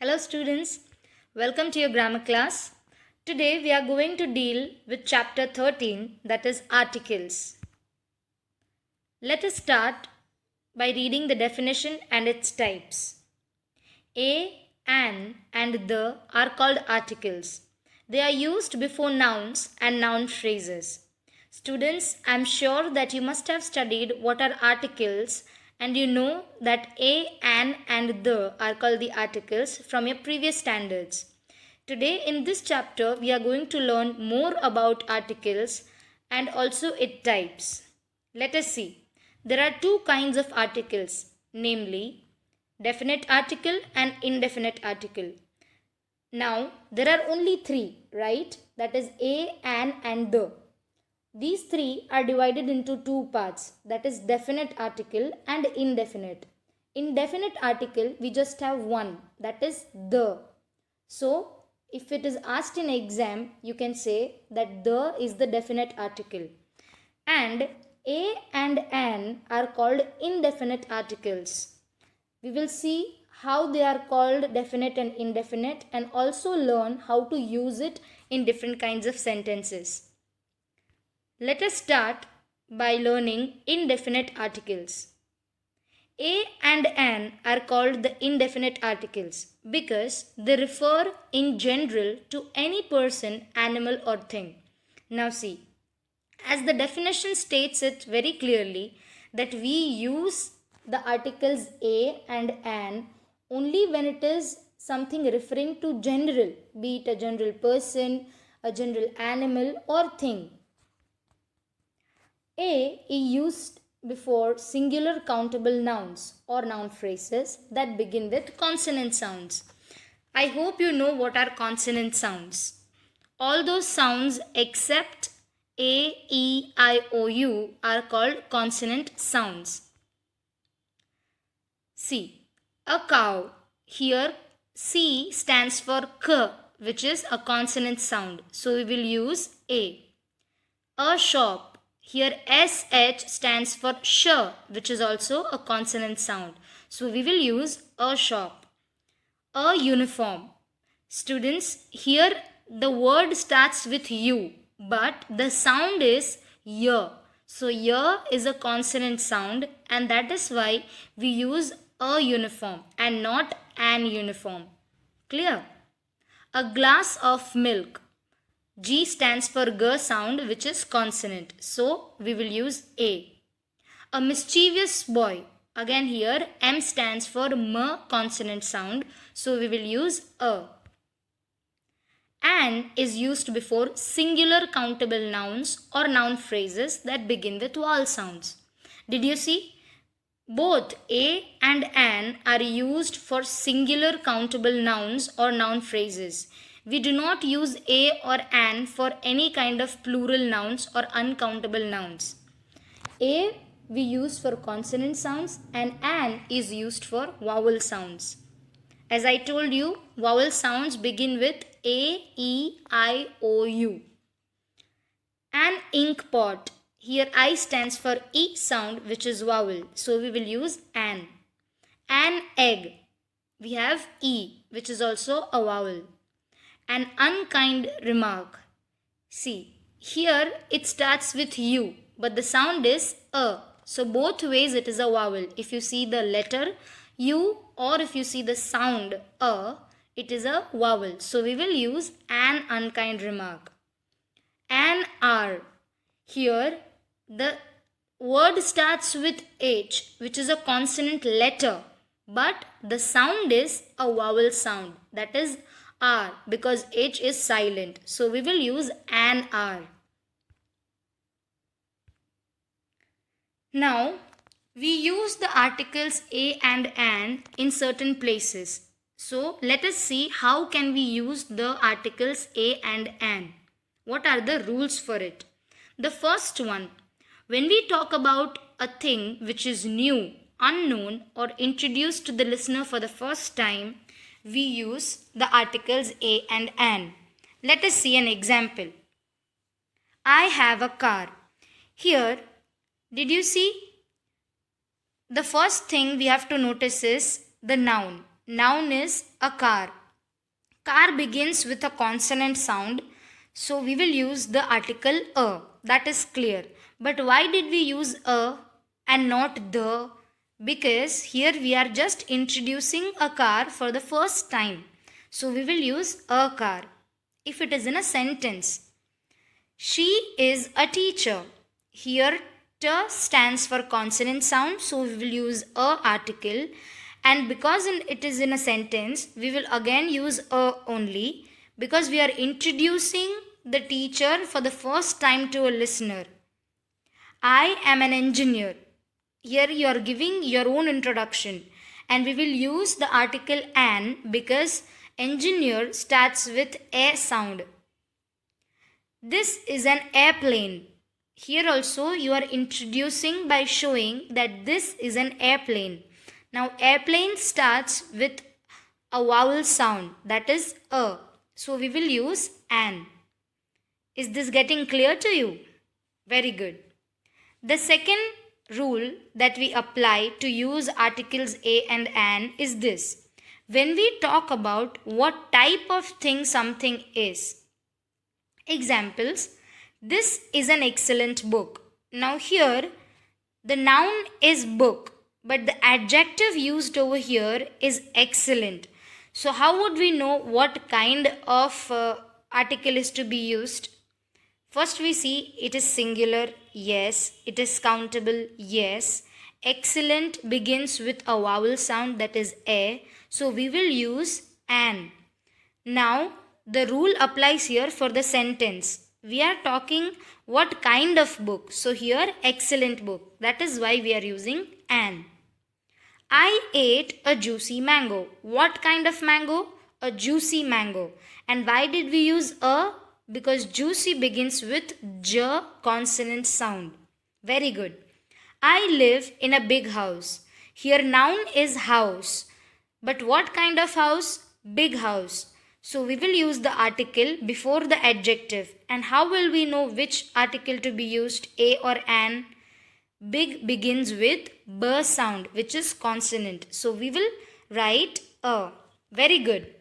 Hello students, welcome to your grammar class. Today we are going to deal with chapter 13, that is articles. Let us start by reading the definition and its types. A, an and the are called articles. They are used before nouns and noun phrases. Students, I am sure that you must have studied what are articles and you know that a, an and the are called the articles from your previous standards. Today in this chapter we are going to learn more about articles and also its types. Let us see. There are two kinds of articles, namely definite article and indefinite article. Now there are only three, right? That is a, an and the. These three are divided into two parts, that is definite article and indefinite. In definite article we just have one, that is the. So if it is asked in exam, you can say that the is the definite article. And a and an are called indefinite articles. We will see how they are called definite and indefinite and also learn how to use it in different kinds of sentences. Let us start by learning indefinite articles. A and an are called the indefinite articles because they refer in general to any person, animal or thing. Now see, as the definition states it very clearly that we use the articles a and an only when it is something referring to general, be it a general person, a general animal or thing. A is used before singular countable nouns or noun phrases that begin with consonant sounds. I hope you know what are consonant sounds. All those sounds except A, E, I, O, U are called consonant sounds. See, a cow. Here C stands for K, which is a consonant sound. So we will use A. A shop. Here SH stands for sh, which is also a consonant sound. So we will use a shop. A uniform. Students, here the word starts with U, but the sound is y. So y is a consonant sound and that is why we use a uniform and not an uniform. Clear? A glass of milk. G stands for G sound, which is consonant. So we will use A. A mischievous boy. Again here M stands for M consonant sound. So we will use A. An is used before singular countable nouns or noun phrases that begin with vowel sounds. Did you see? Both a and an are used for singular countable nouns or noun phrases. We do not use a or an for any kind of plural nouns or uncountable nouns. A we use for consonant sounds and an is used for vowel sounds. As I told you, vowel sounds begin with A, E, I, O, U. An ink pot. Here I stands for E sound, which is vowel. So we will use an. An egg. We have E, which is also a vowel. An unkind remark. See, here it starts with U, but the sound is A. So both ways it is a vowel. If you see the letter U or if you see the sound A, it is a vowel. So we will use an unkind remark. An hour. Here the word starts with H, which is a consonant letter, but the sound is a vowel sound, that is R, because H is silent. So we will use an hour. Now we use the articles a and an in certain places. So let us see how can we use the articles a and an. What are the rules for it? The first one, when we talk about a thing which is new, unknown or introduced to the listener for the first time, we use the articles a and an. Let us see an example. I have a car. Here, did you see? The first thing we have to notice is the noun. Noun is a car. Car begins with a consonant sound, so we will use the article a. That is clear. But why did we use a and not the? Because here we are just introducing a car for the first time. So we will use a car. If it is in a sentence, she is a teacher. Here t stands for consonant sound, so we will use a article. And because it is in a sentence, we will again use a only because we are introducing the teacher for the first time to a listener. I am an engineer. Here you are giving your own introduction, and we will use the article an because engineer starts with a sound. This is an airplane. Here also you are introducing by showing that this is an airplane. Now airplane starts with a vowel sound, that is a. So we will use an. Is this getting clear to you? Very good. The second rule that we apply to use articles a and an is this. When we talk about what type of thing something is. Examples, this is an excellent book. Now here the noun is book, but the adjective used over here is excellent. So how would we know what kind of article is to be used? First we see it is singular, yes. It is countable, yes. Excellent begins with a vowel sound, that is a. So we will use an. Now the rule applies here for the sentence. We are talking what kind of book. So here excellent book. That is why we are using an. I ate a juicy mango. What kind of mango? A juicy mango. And why did we use a? Because juicy begins with j consonant sound. Very good. I live in a big house. Here noun is house. But what kind of house? Big house. So we will use the article before the adjective. And how will we know which article to be used, a or an? Big begins with b sound, which is consonant. So we will write a. Very good.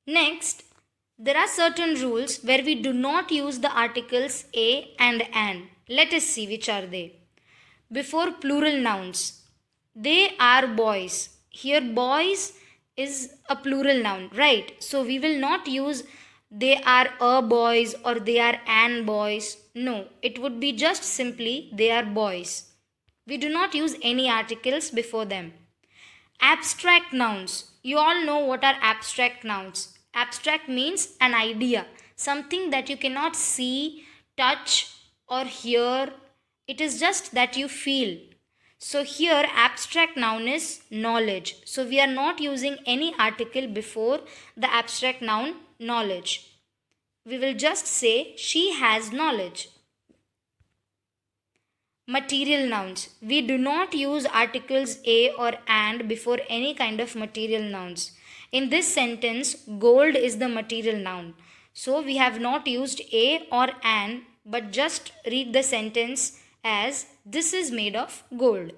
Next, there are certain rules where we do not use the articles a and an. Let us see which are they. Before plural nouns, they are boys. Here boys is a plural noun, right? So we will not use they are a boys or they are an boys. No, it would be just simply they are boys. We do not use any articles before them. Abstract nouns. You all know what are abstract nouns. Abstract means an idea, something that you cannot see, touch, or hear. It is just that you feel. So here abstract noun is knowledge. So we are not using any article before the abstract noun knowledge. We will just say she has knowledge. Material nouns. We do not use articles a or and before any kind of material nouns. In this sentence, gold is the material noun. So we have not used a or an, but just read the sentence as this is made of gold.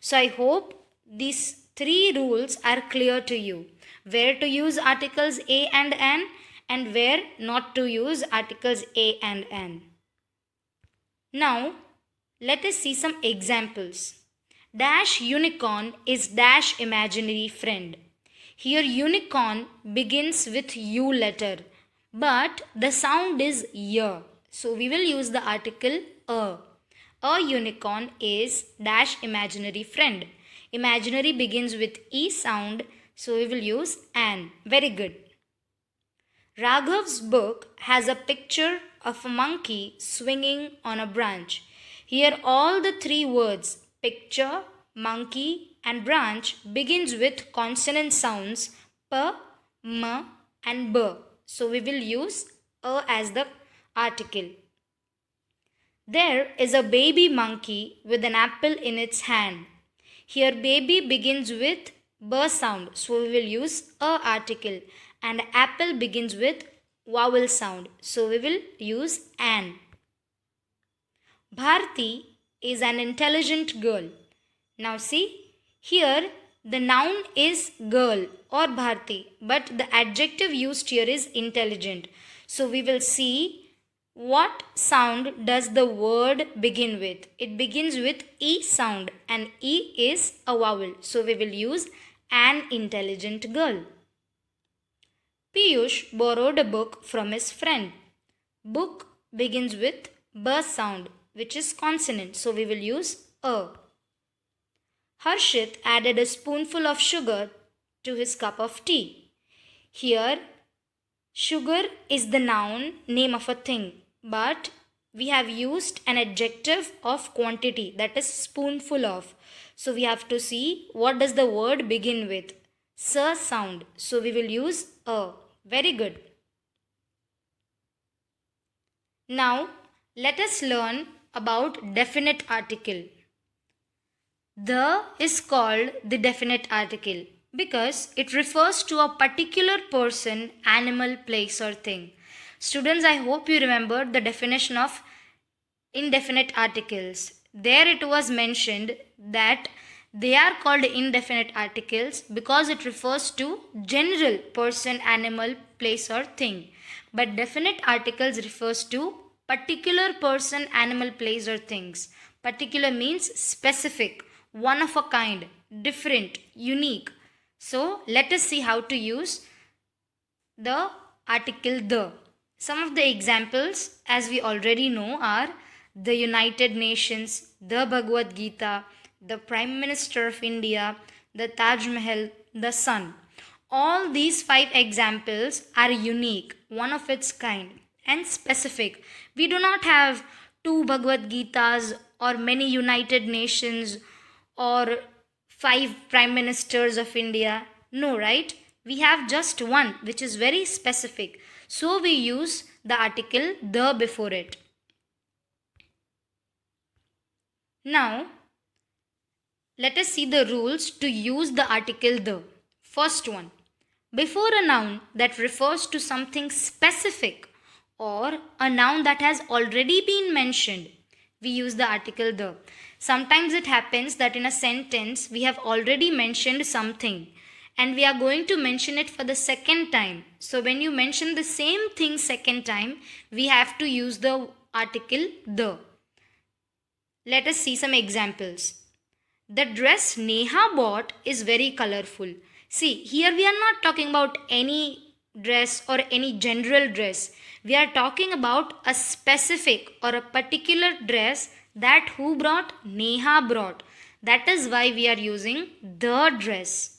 So I hope these three rules are clear to you. Where to use articles a and an, and where not to use articles a and an. Now, let us see some examples. Dash unicorn is dash imaginary friend. Here unicorn begins with U letter, but the sound is y. So we will use the article a. A unicorn is dash imaginary friend. Imaginary begins with E sound, so we will use an. Very good. Raghav's book has a picture of a monkey swinging on a branch. Here all the three words picture, monkey and branch begins with consonant sounds p, m and b. So we will use a as the article. There is a baby monkey with an apple in its hand. Here baby begins with b sound. So we will use a article, and apple begins with vowel sound. So we will use an. Bharti is an intelligent girl. Now see, here the noun is girl or Bharti, but the adjective used here is intelligent. So we will see what sound does the word begin with. It begins with E sound and E is a vowel. So we will use an intelligent girl. Piyush borrowed a book from his friend. Book begins with B sound, which is consonant. So we will use A. Harshit added a spoonful of sugar to his cup of tea. Here, sugar is the noun, name of a thing, but we have used an adjective of quantity, that is spoonful of. So we have to see what does the word begin with. S sound. So we will use A. Very good. Now, let us learn about definite article. The is called the definite article because it refers to a particular person, animal, place or thing. Students, I hope you remember the definition of indefinite articles. There it was mentioned that they are called indefinite articles because it refers to general person, animal, place or thing. But definite articles refers to particular person, animal, place or things. Particular means specific, one of a kind, different, unique. So let us see how to use the article the. Some of the examples, as we already know, are the United Nations, the Bhagavad Gita, the Prime Minister of India, the Taj Mahal, the sun. All these 5 examples are unique, one of its kind, and specific. We do not have 2 Bhagavad Gitas or many United Nations or 5 Prime Ministers of India. No, right? We have just one, which is very specific. So we use the article the before it. Now, let us see the rules to use the article the. First one, before a noun that refers to something specific or a noun that has already been mentioned, we use the article the. Sometimes it happens that in a sentence we have already mentioned something and we are going to mention it for the second time. So when you mention the same thing second time, we have to use the article the. Let us see some examples. The dress Neha bought is very colorful. See, here we are not talking about any dress or any general dress. We are talking about a specific or a particular dress that who brought? Neha brought. That is why we are using the dress.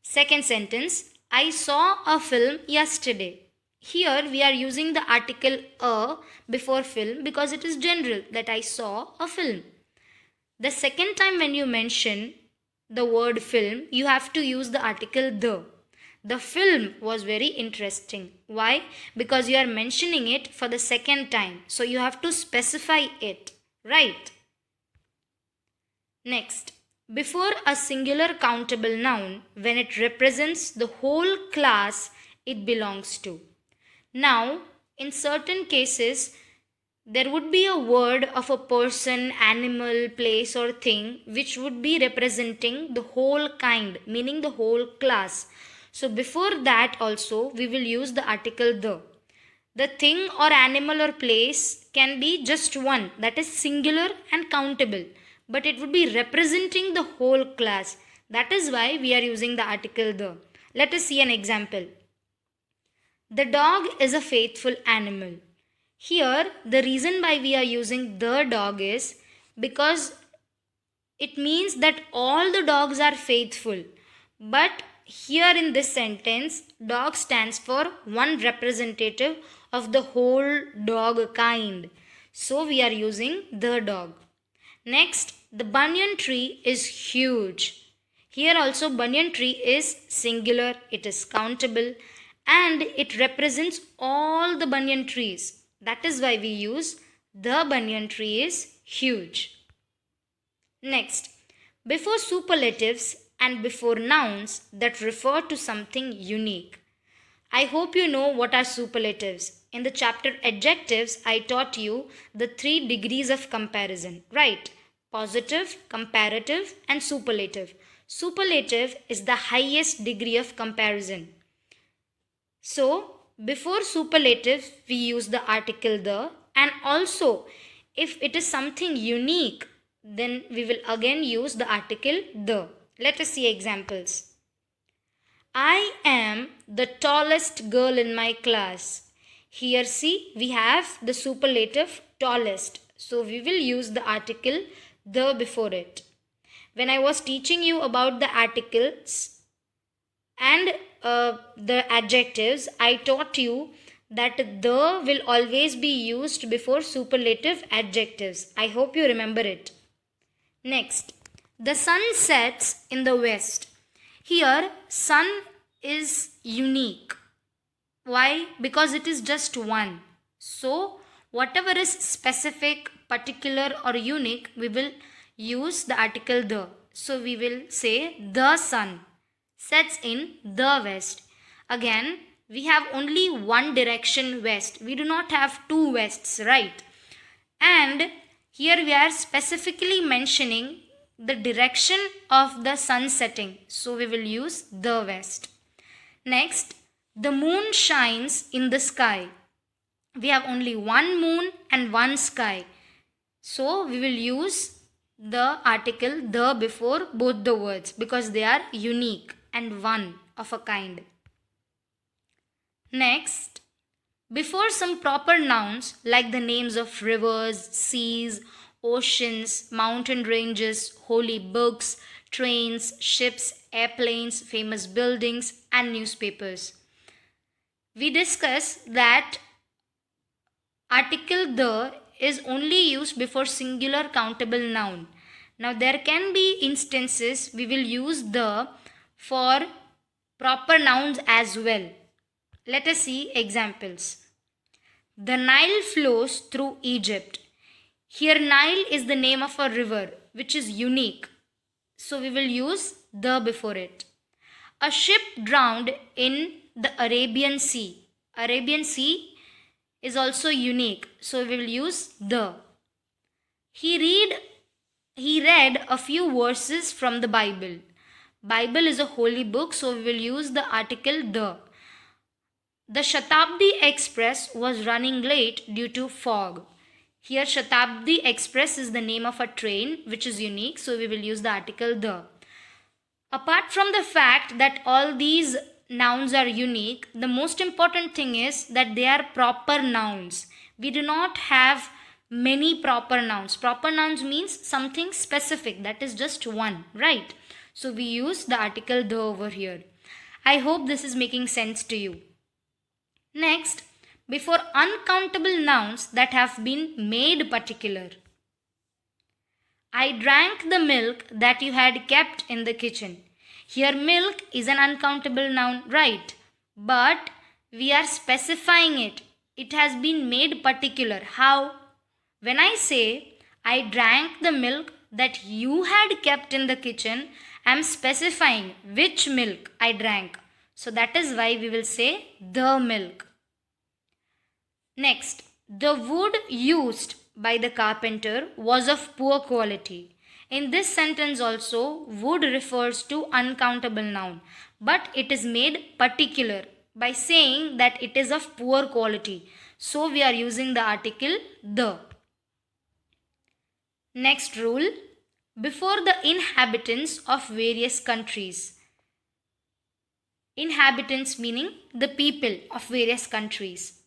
Second sentence, I saw a film yesterday. Here we are using the article a before film because it is general that I saw a film. The second time when you mention the word film, you have to use the article the. The film was very interesting. Why? Because you are mentioning it for the second time. So you have to specify it. Right? Next, before a singular countable noun, when it represents the whole class it belongs to. Now, in certain cases, there would be a word of a person, animal, place or thing which would be representing the whole kind, meaning the whole class. So before that also we will use the article the. The thing or animal or place can be just one, that is singular and countable, but it would be representing the whole class. That is why we are using the article the. Let us see an example. The dog is a faithful animal. Here, the reason why we are using the dog is because it means that all the dogs are faithful. But here in this sentence, dog stands for one representative of the whole dog kind. So we are using the dog. Next, the banyan tree is huge. Here also banyan tree is singular, it is countable, and it represents all the banyan trees. That is why we use the banyan tree is huge. Next, before superlatives and before nouns that refer to something unique. I hope you know what are superlatives. In the chapter adjectives, I taught you the 3 degrees of comparison, right? Positive, comparative and superlative. Superlative is the highest degree of comparison. So, before superlative, we use the article the, and also if it is something unique, then we will again use the article the. Let us see examples. I am the tallest girl in my class. Here, see, we have the superlative tallest. So, we will use the article the before it. When I was teaching you about the articles and the adjectives, I taught you that the will always be used before superlative adjectives. I hope you remember it. Next, the sun sets in the west. Here, sun is unique. Why? Because it is just one. So, whatever is specific, particular or unique, we will use the article the. So, we will say the sun sets in the west. Again, we have only one direction west. We do not have two wests, right? And here we are specifically mentioning the direction of the sun setting. So we will use the west. Next, the moon shines in the sky. We have only one moon and one sky. So we will use the article the before both the words because they are unique and one of a kind. Next, before some proper nouns like the names of rivers, seas, oceans, mountain ranges, holy books, trains, ships, airplanes, famous buildings, and newspapers, we discuss that article the is only used before singular countable noun. Now there can be instances we will use the for proper nouns as well. Let us see examples. The Nile flows through Egypt. Here Nile is the name of a river which is unique. So we will use the before it. A ship drowned in the Arabian Sea. Arabian Sea is also unique. So we will use the. He read a few verses from the Bible. Bible is a holy book, so we will use the article the. The Shatabdi Express was running late due to fog. Here Shatabdi Express is the name of a train which is unique, so we will use the article the. Apart from the fact that all these nouns are unique, the most important thing is that they are proper nouns. We do not have many proper nouns. Proper nouns means something specific, that is just one, right? So we use the article the over here. I hope this is making sense to you. Next, before uncountable nouns that have been made particular. I drank the milk that you had kept in the kitchen. Here milk is an uncountable noun, right? But we are specifying it. It has been made particular. How? When I say I drank the milk that you had kept in the kitchen, I am specifying which milk I drank. So that is why we will say the milk. Next, the wood used by the carpenter was of poor quality. In this sentence also, wood refers to uncountable noun, but it is made particular by saying that it is of poor quality. So we are using the article the. Next rule, before the inhabitants of various countries. Inhabitants meaning the people of various countries.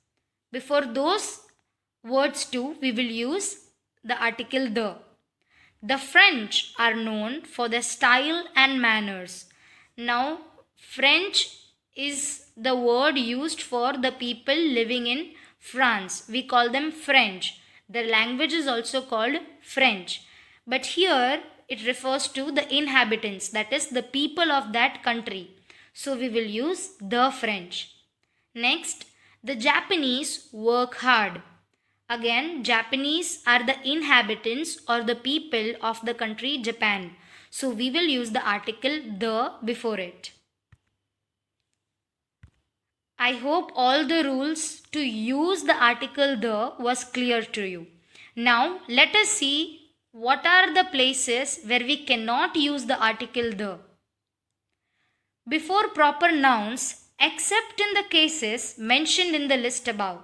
Before those words too, we will use the article the. The French are known for their style and manners. Now, French is the word used for the people living in France. We call them French. Their language is also called French. But here it refers to the inhabitants, that is the people of that country. So we will use the French. Next, the Japanese work hard. Again, Japanese are the inhabitants or the people of the country Japan. So we will use the article the before it. I hope all the rules to use the article the was clear to you. Now let us see what are the places where we cannot use the article the. before proper nouns except in the cases mentioned in the list above.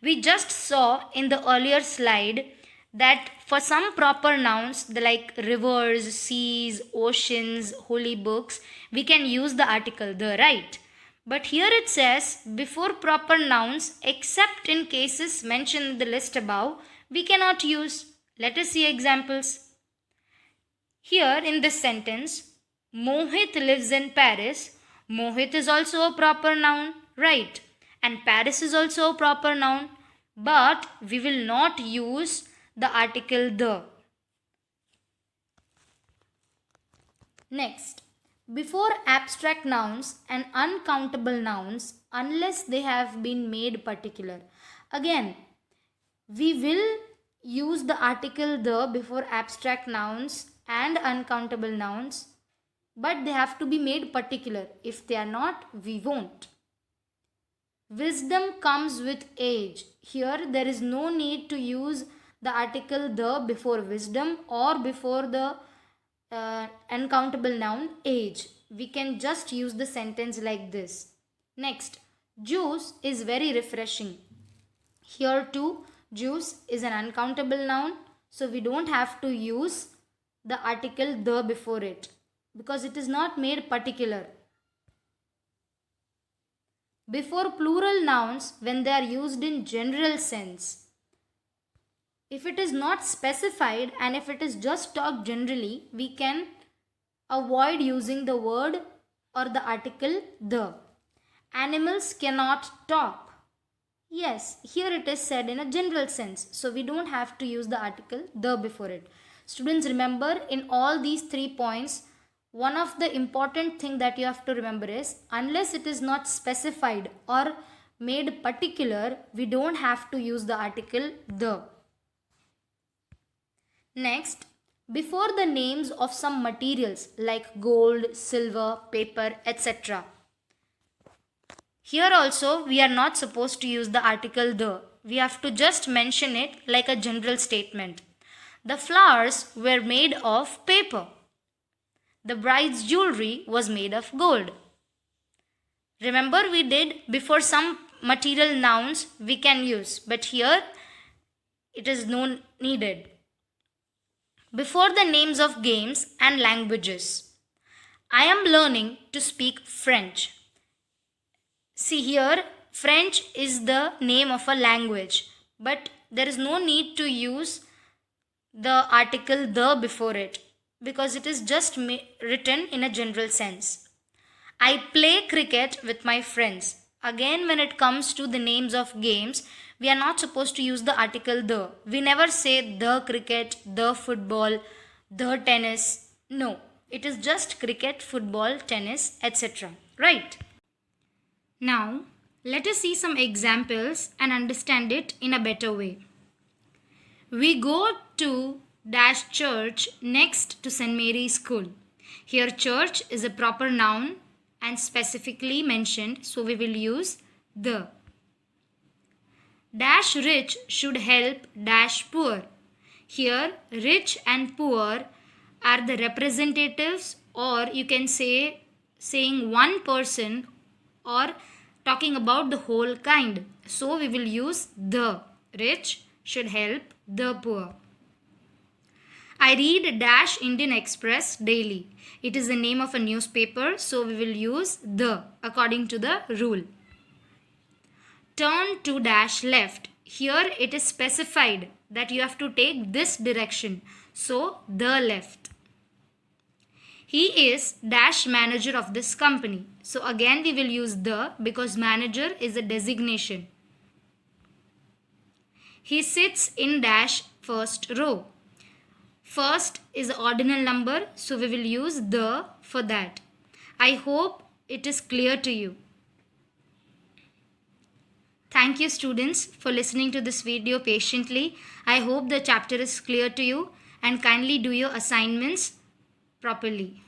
We just saw in the earlier slide that for some proper nouns like rivers, seas, oceans, holy books, we can use the article the, right? But here it says before proper nouns except in cases mentioned in the list above, we cannot use. Let us see examples. Here in this sentence, Mohit lives in Paris. Mohit is also a proper noun, right? And Paris is also a proper noun. But we will not use the article the. Next, before abstract nouns and uncountable nouns, unless they have been made particular. Again, we will use the article the before abstract nouns and uncountable nouns, but they have to be made particular. If they are not, we won't. Wisdom comes with age. Here there is no need to use the article the before wisdom or before the uncountable noun age. We can just use the sentence like this. Next, juice is very refreshing. Here too, juice is an uncountable noun, so we don't have to use the article the before it because it is not made particular. Before plural nouns when they are used in general sense, if it is not specified and if it is just talked generally, we can avoid using the word or the article the. Animals cannot talk. Yes, here it is said in a general sense, so we don't have to use the article the before it. Students, remember in all these 3 points, one of the important thing that you have to remember is unless it is not specified or made particular, we don't have to use the article the. Next, before the names of some materials like gold, silver, paper, etc. Here also we are not supposed to use the article the. We have to just mention it like a general statement. The flowers were made of paper. The bride's jewelry was made of gold. Remember we did before some material nouns we can use, but here it is no needed. Before the names of games and languages. I am learning to speak French. See here, French is the name of a language, but there is no need to use the article the before it because it is just written in a general sense. I play cricket with my friends. Again, when it comes to the names of games, we are not supposed to use the article the. We never say the cricket, the football, the tennis. No, it is just cricket, football, tennis, etc. Right? Now, let us see some examples and understand it in a better way. We go to dash church next to St. Mary's School. Here church is a proper noun and specifically mentioned, so we will use the. Dash rich should help dash poor. Here rich and poor are the representatives, or you can say saying one person or talking about the whole kind. So we will use the. Rich should help the poor. I read dash Indian Express daily. It is the name of a newspaper, so we will use the according to the rule. Turn to dash left. Here it is specified that you have to take this direction, so the left. He is dash manager of this company. So again we will use the because manager is a designation. He sits in dash first row. First is the ordinal number, so we will use the for that. I hope it is clear to you. Thank you students for listening to this video patiently. I hope the chapter is clear to you and kindly do your assignments properly.